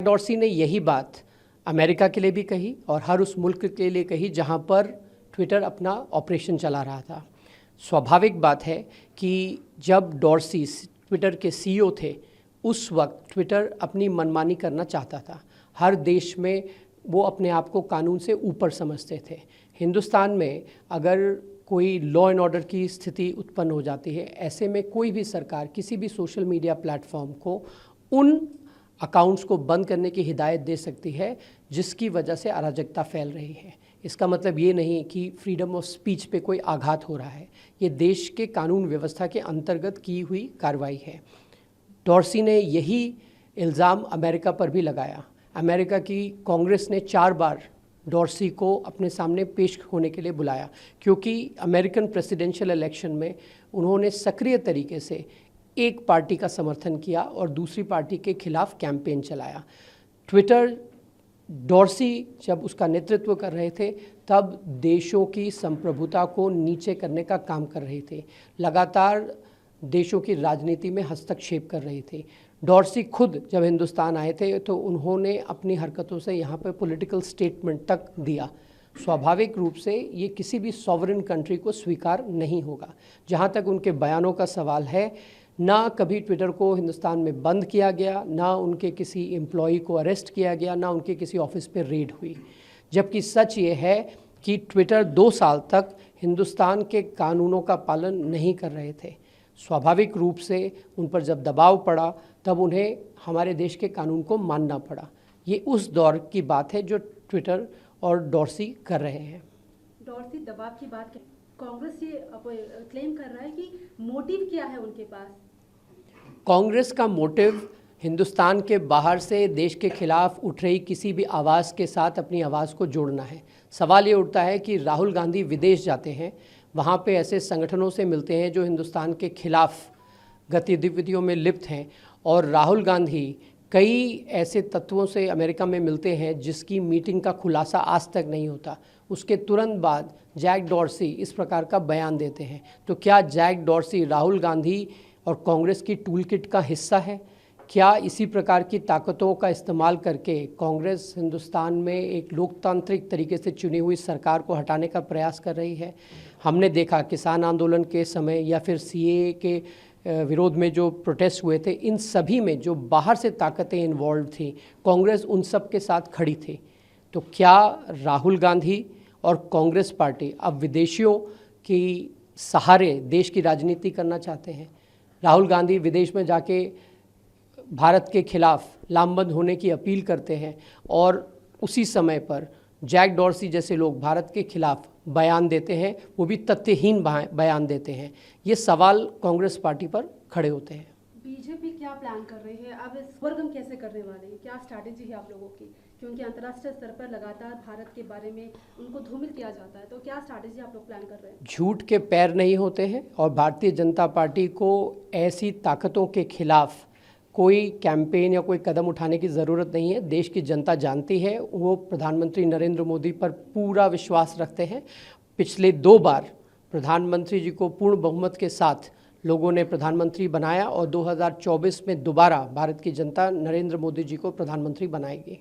Dorsey ने यही बात अमेरिका के लिए भी कही और हर उस मुल्क के लिए कही जहां पर ट्विटर अपना ऑपरेशन चला रहा था। स्वाभाविक बात है कि जब डॉर्सी ट्विटर के सीईओ थे उस वक्त ट्विटर अपनी मनमानी करना चाहता था। हर देश में वो अपने आप को कानून से ऊपर समझते थे। हिंदुस्तान में अगर कोई लॉ एंड ऑर्डर की स्थिति उत्पन्न हो जाती है, ऐसे में कोई भी सरकार किसी भी सोशल मीडिया प्लेटफॉर्म को उन अकाउंट्स को बंद करने की हिदायत दे सकती है जिसकी वजह से अराजकता फैल रही है। इसका मतलब ये नहीं कि फ्रीडम ऑफ स्पीच पे कोई आघात हो रहा है। ये देश के कानून व्यवस्था के अंतर्गत की हुई कार्रवाई है। डॉर्सी ने यही इल्ज़ाम अमेरिका पर भी लगाया। अमेरिका की कांग्रेस ने 4 बार डॉर्सी को अपने सामने पेश होने के लिए बुलाया, क्योंकि अमेरिकन प्रेसिडेंशियल इलेक्शन में उन्होंने सक्रिय तरीके से एक पार्टी का समर्थन किया और दूसरी पार्टी के खिलाफ कैंपेन चलाया। ट्विटर डॉर्सी जब उसका नेतृत्व कर रहे थे तब देशों की संप्रभुता को नीचे करने का काम कर रहे थे, लगातार देशों की राजनीति में हस्तक्षेप कर रहे थे। डॉर्सी खुद जब हिंदुस्तान आए थे तो उन्होंने अपनी हरकतों से यहाँ पर पॉलिटिकल स्टेटमेंट तक दिया। स्वाभाविक रूप से ये किसी भी सॉवरेन कंट्री को स्वीकार नहीं होगा। जहाँ तक उनके बयानों का सवाल है, ना कभी ट्विटर को हिंदुस्तान में बंद किया गया, ना उनके किसी एम्प्लॉई को अरेस्ट किया गया, ना उनके किसी ऑफिस पर रेड हुई। जबकि सच ये है कि ट्विटर 2 साल तक हिंदुस्तान के कानूनों का पालन नहीं कर रहे थे। स्वाभाविक रूप से उन पर जब दबाव पड़ा तब उन्हें हमारे देश के कानून को मानना पड़ा। ये उस दौर की बात है जो ट्विटर और डॉर्सी कर रहे हैं। डॉर्सी दबाव की बात, कांग्रेस ये क्लेम कर रहा है कि मोटिव क्या है उनके पास? कांग्रेस का मोटिव हिंदुस्तान के बाहर से देश के खिलाफ उठ रही किसी भी आवाज़ के साथ अपनी आवाज़ को जोड़ना है। सवाल ये उठता है कि राहुल गांधी विदेश जाते हैं, वहाँ पे ऐसे संगठनों से मिलते हैं जो हिंदुस्तान के खिलाफ गतिविधियों में लिप्त हैं, और राहुल गांधी कई ऐसे तत्वों से अमेरिका में मिलते हैं जिसकी मीटिंग का खुलासा आज तक नहीं होता। उसके तुरंत बाद जैक डॉर्सी इस प्रकार का बयान देते हैं। तो क्या जैक डॉर्सी राहुल गांधी और कांग्रेस की टूलकिट का हिस्सा है? क्या इसी प्रकार की ताकतों का इस्तेमाल करके कांग्रेस हिंदुस्तान में एक लोकतांत्रिक तरीके से चुनी हुई सरकार को हटाने का प्रयास कर रही है? हमने देखा किसान आंदोलन के समय या फिर सीएए के विरोध में जो प्रोटेस्ट हुए थे, इन सभी में जो बाहर से ताकतें इन्वॉल्व थी, कांग्रेस उन सब के साथ खड़ी थी। तो क्या राहुल गांधी और कांग्रेस पार्टी अब विदेशियों की सहारे देश की राजनीति करना चाहते हैं? राहुल गांधी विदेश में जाके भारत के खिलाफ लामबंद होने की अपील करते हैं और उसी समय पर जैक डॉर्सी जैसे लोग भारत के खिलाफ बयान देते हैं, वो भी तथ्यहीन बयान देते हैं। ये सवाल कांग्रेस पार्टी पर खड़े होते हैं। बीजेपी क्या प्लान कर रही है? अब इस वर्ग हम कैसे करने वाले हैं? क्या स्ट्रैटेजी है आप लोगों की? क्योंकि अंतर्राष्ट्रीय स्तर पर लगातार भारत के बारे में उनको धूमिल किया जाता है, तो क्या स्ट्रैटेजी आप लोग प्लान कर रहे हैं? झूठ के पैर नहीं होते हैं और भारतीय जनता पार्टी को ऐसी ताकतों के खिलाफ कोई कैंपेन या कोई कदम उठाने की ज़रूरत नहीं है। देश की जनता जानती है, वो प्रधानमंत्री नरेंद्र मोदी पर पूरा विश्वास रखते हैं। पिछले 2 बार प्रधानमंत्री जी को पूर्ण बहुमत के साथ लोगों ने प्रधानमंत्री बनाया और 2024 में दोबारा भारत की जनता नरेंद्र मोदी जी को प्रधानमंत्री बनाएगी।